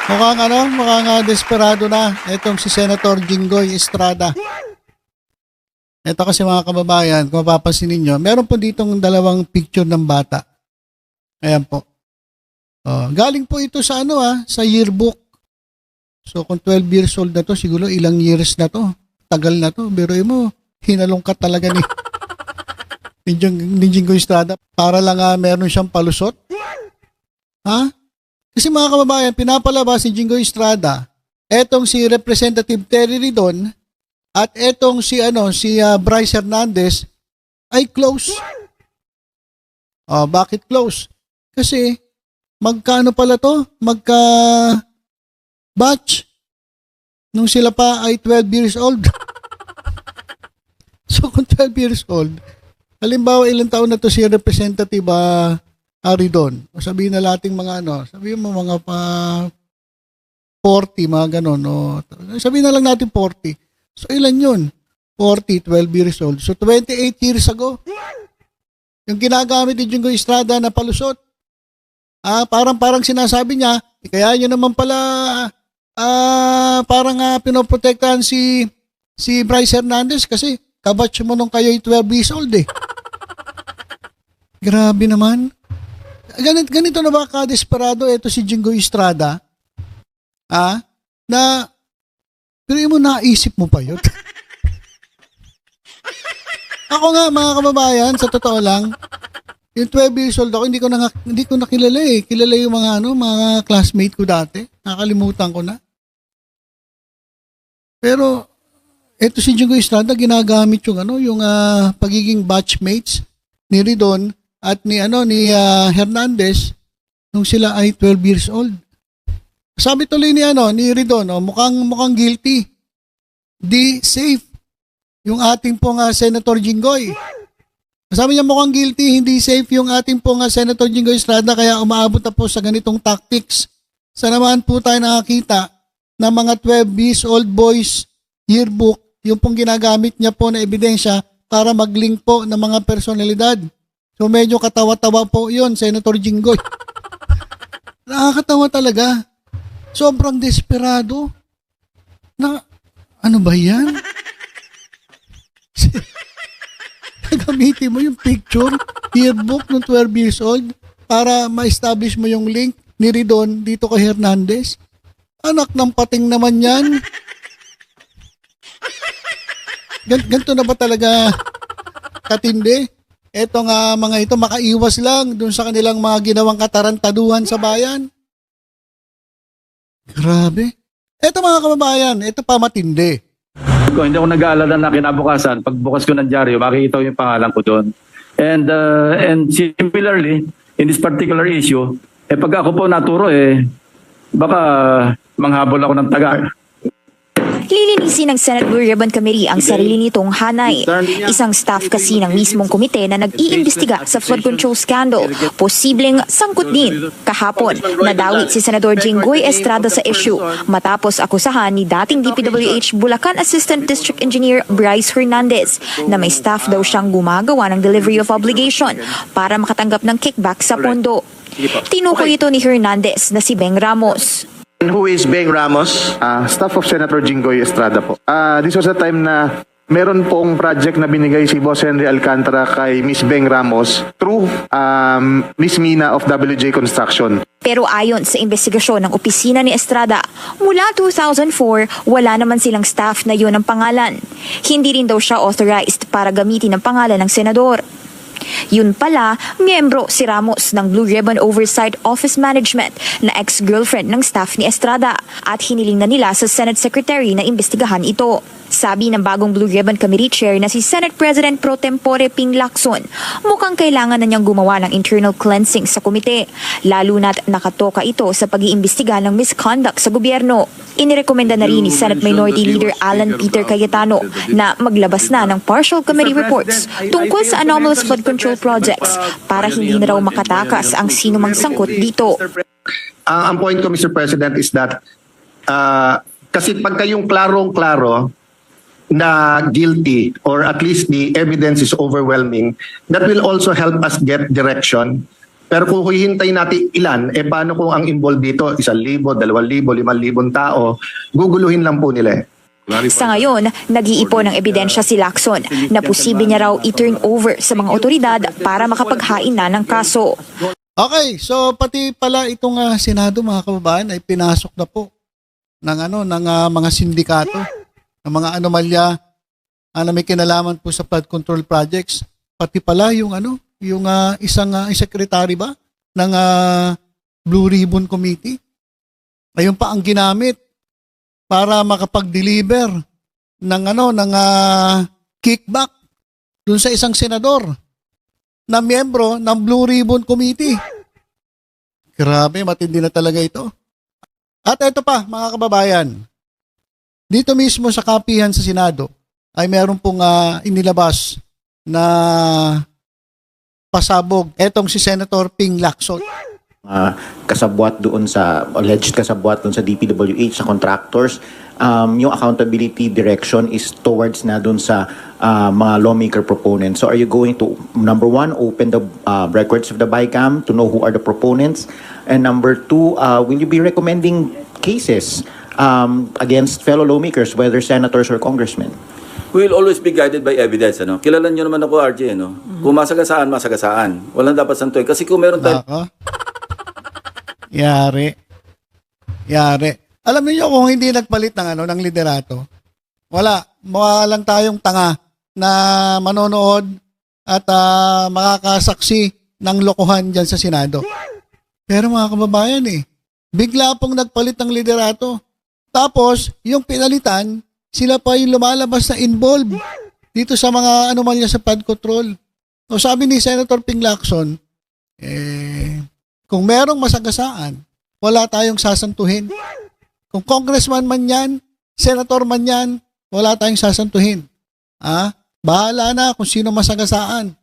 Mukhang desperado na itong si Senator Jinggoy Estrada. Ito kasi mga kababayan, kung mapapansin ninyo, meron po ditong dalawang picture ng bata. Ayan po. Galing po ito sa sa yearbook. So kung 12 years old na to, siguro ilang years na to. Tagal na to. Biruin mo, hinalungkat talaga ni Jinggoy Estrada. Para lang meron siyang palusot. Ha? Kasi mga kababayan, pinapalabas ni Jinggoy Estrada, etong si Representative Terry Ridon at etong si Bryce Hernandez ay close. Bakit close? Kasi magkaano pala to? Batch nung sila pa ay 12 years old. So kung 12 years old, halimbawa ilang taon na to si Representative Ridon. O sabihin na natin sabihin mo mga 40, mga ganon. Sabihin na lang natin 40. So ilan yun? 40, 12 years old. So 28 years ago, yung ginagamit ni Jinggoy Estrada na palusot. Parang sinasabi niya, kaya nyo naman pala pinoprotektahan si Bryce Hernandez kasi kabatch mo nung kayo'y 12 years old eh. Grabe naman. Ganito na ba ka-desperado ito si Jinggoy Estrada? Pero mo naisip mo pa yun? Ako nga mga kababayan, sa totoo lang, yung 12 years old ako, hindi ko nakilala eh. Kilala yung mga classmate ko dati. Nakalimutan ko na. Pero ito si Jinggoy Estrada ginagamit yung pagiging batchmates ni Ridon at ni Hernandez nung sila ay 12 years old. Sabi tuloy ni Ridon, mukhang guilty. Di safe yung ating pong Senator Jinggoy. Sabi niya mukhang guilty, hindi safe yung ating pong Senator Jinggoy Estrada kaya umaabot na po sa ganitong tactics. Sa naman po tayo nakakita ng mga 12 years old boys yearbook, yung pong ginagamit niya po na ebidensya para mag-link po ng mga personalidad. So medyo katawa-tawa po yun, Senator Jinggoy. Nakakatawa talaga. Sobrang desperado. Ano ba yan? Gamitin mo yung picture, yearbook ng 12 years old para ma-establish mo yung link ni Ridon dito kay Hernandez. Anak ng pating naman yan. Ganito na ba talaga katindi? Eto nga mga ito makaiwas lang dun sa kanilang mga ginawang katarantaduhan sa bayan. Grabe. Eto mga kababayan, ito pa matindi. Hindi ako nag-aalala na kinabukasan. Pagbukas ko ng dyaryo, makikita yung pangalan ko doon. And similarly, in this particular issue, pag ako po naturo, baka manghabol ako ng taga. Lilinisin ng Senate Blue Ribbon Committee ang sarili nitong hanay. Isang staff kasi ng mismong komite na nag-iimbestiga sa flood control scandal. Posibleng sangkot din. Kahapon, nadawit si Senador Jinggoy Estrada sa issue matapos akusahan ni dating DPWH Bulacan Assistant District Engineer Bryce Hernandez na may staff daw siyang gumagawa ng delivery of obligation para makatanggap ng kickback sa pondo. Tinukoy ito ni Hernandez na si Beng Ramos. Who is Beng Ramos? Staff of Senator Jinggoy Estrada po. This was a time na meron pong project na binigay si Boss Henry Alcantara kay Miss Beng Ramos through Miss Mina of WJ Construction. Pero ayon sa investigasyon ng opisina ni Estrada, mula 2004, wala naman silang staff na yun ang pangalan. Hindi rin daw siya authorized para gamitin ang pangalan ng senador. Yun pala, miyembro si Ramos ng Blue Ribbon Oversight Office Management na ex-girlfriend ng staff ni Estrada at hiniling na nila sa Senate Secretary na imbestigahan ito. Sabi ng bagong Blue Ribbon Committee Chair na si Senate President Pro Tempore Ping Lacson, mukhang kailangan na niyang gumawa ng internal cleansing sa komite, lalo na't nakatoka ito sa pag-iimbestiga ng misconduct sa gobyerno. Inirekomenda na rin ni Senate Minority Leader Alan Peter Cayetano na maglabas na ng partial committee reports tungkol sa anomalous flood control projects para hindi na raw makatakas ang sinumang sangkot dito. Ang point ko, Mr. President, is that kasi pagka yung klarong-klaro na guilty or at least the evidence is overwhelming, that will also help us get direction Pero kung hihintayin natin ilan, paano kung ang involved dito, 1,000, 2,000, 5,000 tao, guguluhin lang po nila eh. Sa ngayon, nag-iipon ng ebidensya si Lacson na posible niya raw i-turn over sa mga otoridad para makapaghain na ng kaso. Okay, so pati pala itong Senado mga kababayan ay pinasok na po ng mga sindikato, ng mga anomalya na may kinalaman po sa flood control projects. Pati pala yung isang secretary ba ng Blue Ribbon Committee. Ayun pa ang ginamit para makapag-deliver ng kickback dun sa isang senador na miyembro ng Blue Ribbon Committee. Grabe, matindi na talaga ito. At ito pa, mga kababayan, dito mismo sa kapihan sa Senado ay meron pong inilabas na pasabog. Etong si Senator Ping Lacson. Kasabwat doon sa alleged kasabwat doon sa DPWH sa contractors, yung accountability direction is towards na doon sa mga lawmaker proponents. So are you going to, number one, open the records of the BICAM to know who are the proponents, and number two, will you be recommending cases against fellow lawmakers, whether senators or congressmen? We will always be guided by evidence. Kilala nyo naman ako, RJ. Kung masagasaan, masagasaan. Walang dapat santuin. Kasi kung meron tayo... Yari. Alam niyo kung hindi nagpalit ng liderato, mukha lang tayong tanga na manonood at makakasaksi ng lokohan dyan sa Senado. Pero mga kababayan bigla pong nagpalit ng liderato. Tapos, yung pinalitan, sila pa yung lumalabas na involved dito sa mga anomalya sa flood control. O sabi ni Senator Ping Lacson, kung merong masagasaan, wala tayong sasantuhin. Kung congressman man yan, senator man yan, wala tayong sasantuhin. Bahala na kung sino masagasaan.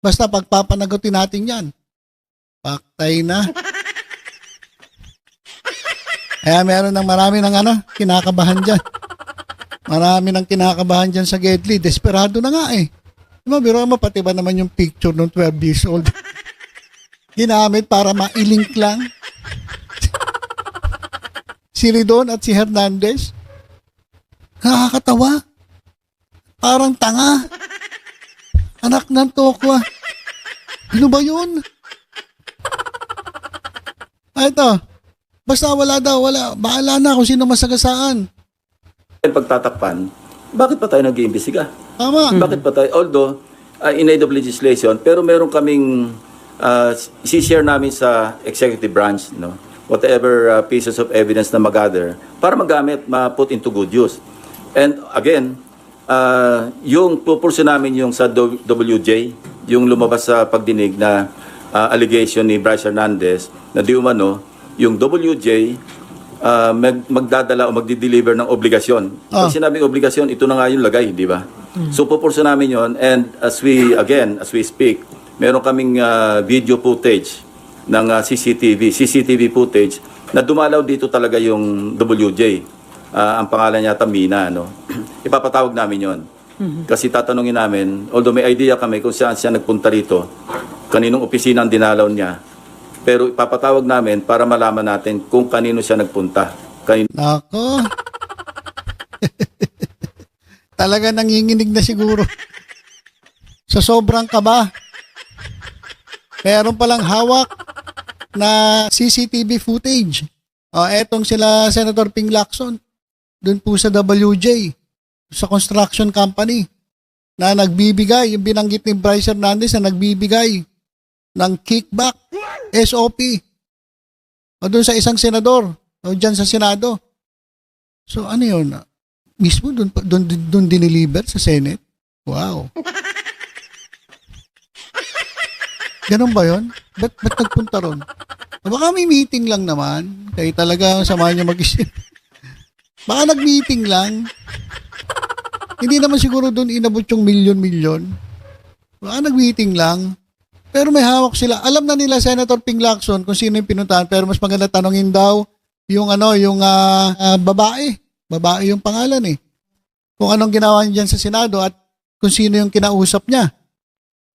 Basta pagpapanagutin natin yan. Paktay na. Kaya meron marami ng kinakabahan dyan. Marami ng kinakabahan dyan sa Gedli. Desperado na nga Diba, biro mo, pati ba naman yung picture ng 12 years old? Ginamit para ma-link lang si Ridon at si Hernandez. Nakakatawa. Parang tanga. Anak ng tokwa. Ano ba yun? Ito. Basta wala. Bahala na kung sino masagasaan. Pagtatakpan, bakit pa tayo nag-iimbestiga? Tama. Bakit pa tayo? Although, in aid of legislation, pero meron kaming i-share namin sa executive branch, whatever pieces of evidence na mag-gather para magamit, ma-put into good use. And again, yung pupulso namin yung sa WJ, yung lumabas sa pagdinig na allegation ni Bryce Hernandez na di umano, yung WJ magdadala o magdi-deliver ng obligasyon. Pag sinabing obligasyon, ito na nga yung lagay, di ba? So pupulso namin yon, and as we speak, meron kaming video footage ng CCTV footage na dumalaw dito talaga yung WJ. Ang pangalan niya Mina, Ipapatawag namin yon. Kasi tatanungin namin, although may idea kami kung saan siya nagpunta rito, kaninong opisina ang dinalaw niya, pero ipapatawag namin para malaman natin kung kanino siya nagpunta. Nako. Talaga nanginginig na siguro. Sa sobrang kaba. Meron palang hawak na CCTV footage. Etong sila Senator Ping Lacson. Doon po sa WJ, sa construction company, na nagbibigay, yung binanggit ni Bryce Hernandez na nagbibigay ng kickback, SOP. O doon sa isang senador, o dyan sa Senado. So ano yun? Mismo doon diniliver sa Senate? Wow. Ganun ba yun? Ba't nagpunta ron? Baka may meeting lang naman. Kaya talaga samahan niyo mag-isip. Baka nag-meeting lang. Hindi naman siguro doon inabot yung milyon-milyon. Baka nag-meeting lang. Pero may hawak sila. Alam na nila Senator Ping Lacson kung sino yung pinuntahan. Pero mas maganda tanongin daw yung babae. Babae yung pangalan Kung anong ginawa niya dyan sa Senado at kung sino yung kinausap niya.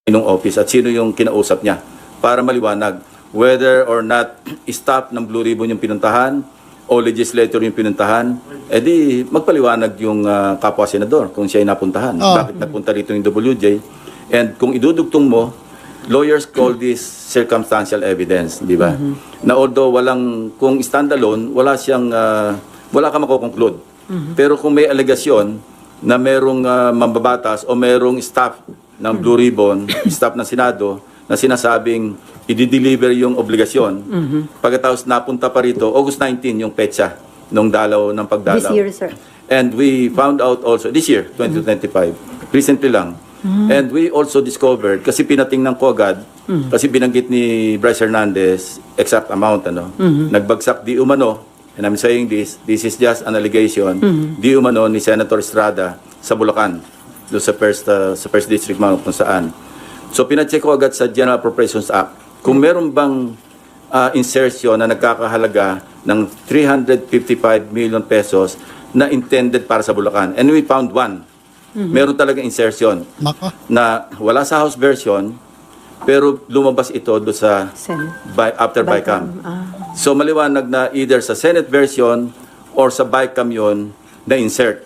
Sinong office at sino yung kinausap niya para maliwanag. whether or not staff ng Blue Ribbon yung pinuntahan o legislator yung pinuntahan, edi magpaliwanag yung kapwa senador kung siya ay napuntahan. Bakit napunta rito yung WJ? And kung idudugtong mo, lawyers call this circumstantial evidence, di ba? Na although kung standalone, wala ka makokonclude. Pero kung may alegasyon na merong mambabatas o merong staff ng Blue Ribbon, staff ng Senado, na sinasabing i-deliver yung obligasyon, pagkatapos napunta pa rito, August 19 yung petsa nung ng pagdalaw. This year, sir. And we found out also, this year, 2025, recently lang, and we also discovered, kasi pinatingnan ko agad, kasi binanggit ni Bryce Hernandez, exact amount, nagbagsak di umano, and I'm saying this is just an allegation, di umano ni Senator Estrada sa Bulacan, doon sa first district man kung saan. So pinacheck ko agad sa General Appropriations Act kung meron bang insertion na nagkakahalaga ng 355 million pesos na intended para sa Bulacan. And we found one. Meron talaga insertion Nako. na wala sa House version pero lumabas ito doon sa Senate. after BICAM. So maliwanag na either sa Senate version or sa BICAM yun na insert.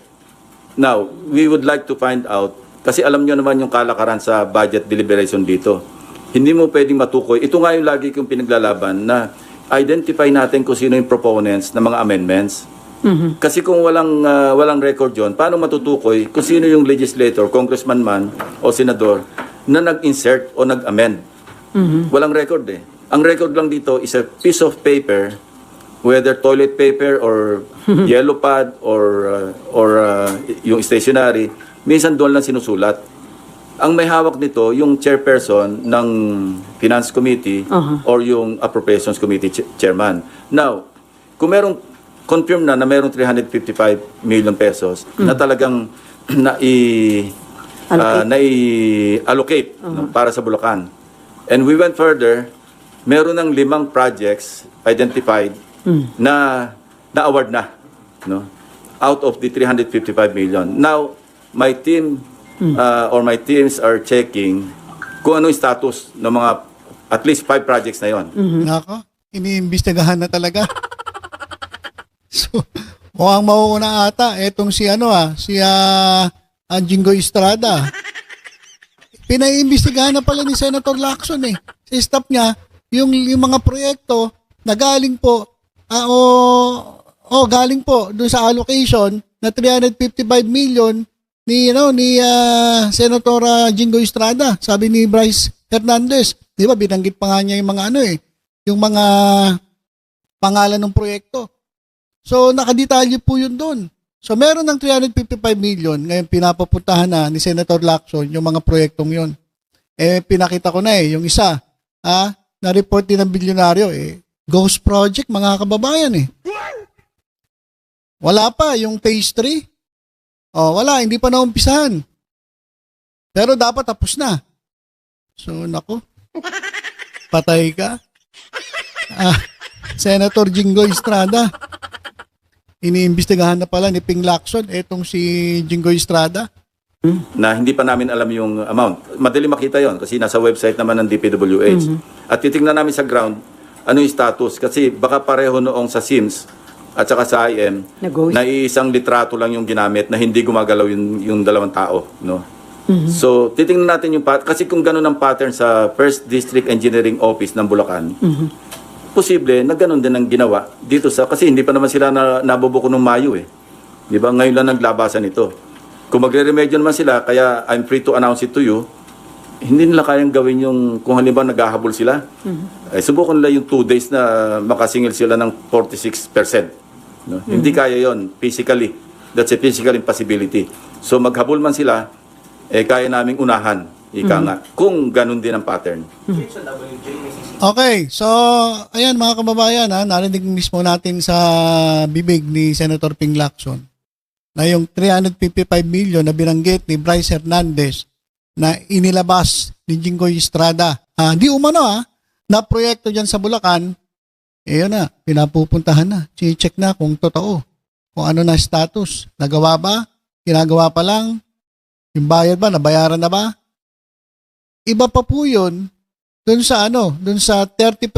Now, we would like to find out, kasi alam nyo naman yung kalakaran sa budget deliberation dito. Hindi mo pwedeng matukoy. Ito nga yung lagi kong pinaglalaban na identify natin kung sino yung proponents ng mga amendments. Kasi kung walang record yon, paano matutukoy kung sino yung legislator, congressman man o senador na nag-insert o nag-amend? Walang record eh. Ang record lang dito is a piece of paper, whether toilet paper or yellow pad or yung stationery, minsan doon lang sinusulat. Ang may hawak nito, yung chairperson ng Finance Committee or yung Appropriations Committee chairman. Now, kung merong confirm na merong 355 million pesos na talagang nai-allocate para sa Bulacan. And we went further, meron ng 5 projects identified na na-award na, no? Out of the 355 million. Now, my team or my teams are checking kung ano yung status ng mga at least 5 projects na yon. Nako, iniimbestigahan na talaga. So, mukhang mauuna ata etong si Jinggoy Estrada. Pinaiimbestigahan na pala ni Senator Lacson eh. Sa staff niya, yung mga proyekto na galing po galing po doon sa allocation na 355 million ni Senator Jinggoy Estrada. Sabi ni Bryce Hernandez, 'di ba binanggit pa nga niya yung mga yung mga pangalan ng proyekto. So nakadetalye po yun doon. So meron ng 355 million, ngayon pinapapuntahan na ni Senator Lacson yung mga proyektong yon. Pinakita ko na yung isa, na-report din ng bilyonaryo, ghost project mga kababayan Wala pa yung phase 3. Wala, hindi pa naumpisahan. Pero dapat tapos na. So nako. Patay ka. Senator Jinggoy Estrada. Iniimbestigahan na pala ni Ping Lacson etong si Jinggoy Estrada. Na hindi pa namin alam yung amount. Madali makita yon kasi nasa website naman ng DPWH. At titingnan namin sa ground ano yung status kasi baka pareho noong sa SIMS at saka sa IM na isang litrato lang yung ginamit na hindi gumagalaw yung 2 tao, no? So titingnan natin yung kasi kung gano'n ang pattern sa First District Engineering Office ng Bulacan, posible na gano'n din ang ginawa dito kasi hindi pa naman sila nabubuko ng Mayo Di ba? Ngayon lang naglabasan ito. Kung magre-remedyo naman sila, kaya I'm free to announce it to you, hindi nila kayang gawin yung, kung halimbawa naghahabol sila, subukan nila yung 2 days na makasingil sila ng 46%. No? Hindi kaya yon physically. That's a physical impossibility. So maghabol man sila, kaya naming unahan, nga, kung ganun din ang pattern. Okay, so ayan mga kababayan, narinig mismo natin sa bibig ni Senator Ping Lacson na yung 355 million na binanggit ni Bryce Hernandez na inilabas ni Jinggoy Estrada. Di umano na proyekto dyan sa Bulacan, yun na, pinapupuntahan na. Check na kung totoo. Kung ano na status. Nagawa ba? Ginagawa pa lang? Yung bayad ba? Nabayaran na ba? Iba pa po yun Doon sa doon sa 30%.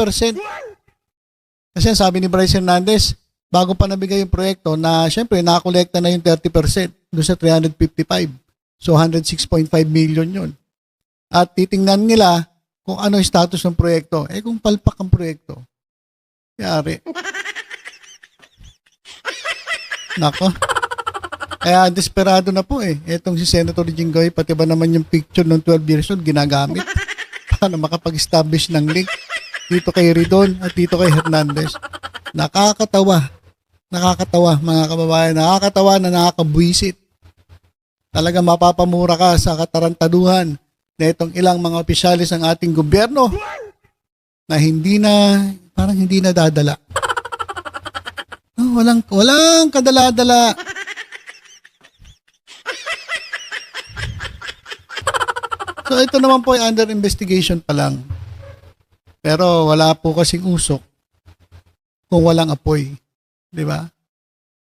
Kasi ang sabi ni Bryce Hernandez, bago pa nabigay yung proyekto na syempre nakakolekta na yung 30% doon sa 355. So 106.5 million yun. At titingnan nila kung ano yung status ng proyekto. Kung palpak ang proyekto, yari. Nako. Kaya desperado na po etong si Senator Jinggoy, pati ba naman yung picture ng 12 years old ginagamit para makapag-establish ng link dito kay Ridon at dito kay Hernandez. Nakakatawa. Nakakatawa mga kababayan. Nakakatawa na nakakabwisit. Talaga mapapamura ka sa katarantaduhan na itong ilang mga opisyalis ng ating gobyerno na parang hindi na dadala. Walang kadala-dala. So ito naman po ay under investigation pa lang. Pero wala po kasing usok kung walang apoy. Di ba?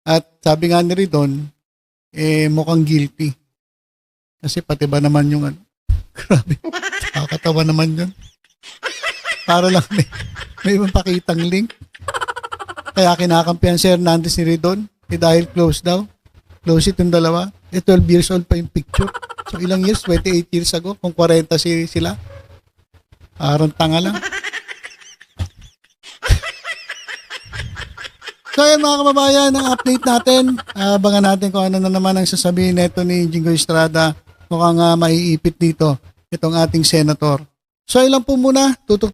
At sabi nga ni Ridon, mukhang guilty. Kasi pati ba naman yung grabe, nakakatawa naman yun. Para lang may mapakitang link. Kaya kinakampihan si Hernandez ni Ridon, dahil close daw. Close it yung dalawa. 12 years old pa yung picture. So ilang years? 28 years ago. Kung 40 sila. Parang tanga lang. So yan mga kababayan, ang update natin. Abangan natin kung ano na naman ang sasabihin neto ni Jinggoy Estrada. Mukhang maiipit dito itong ating senator. So ilan po muna, tutok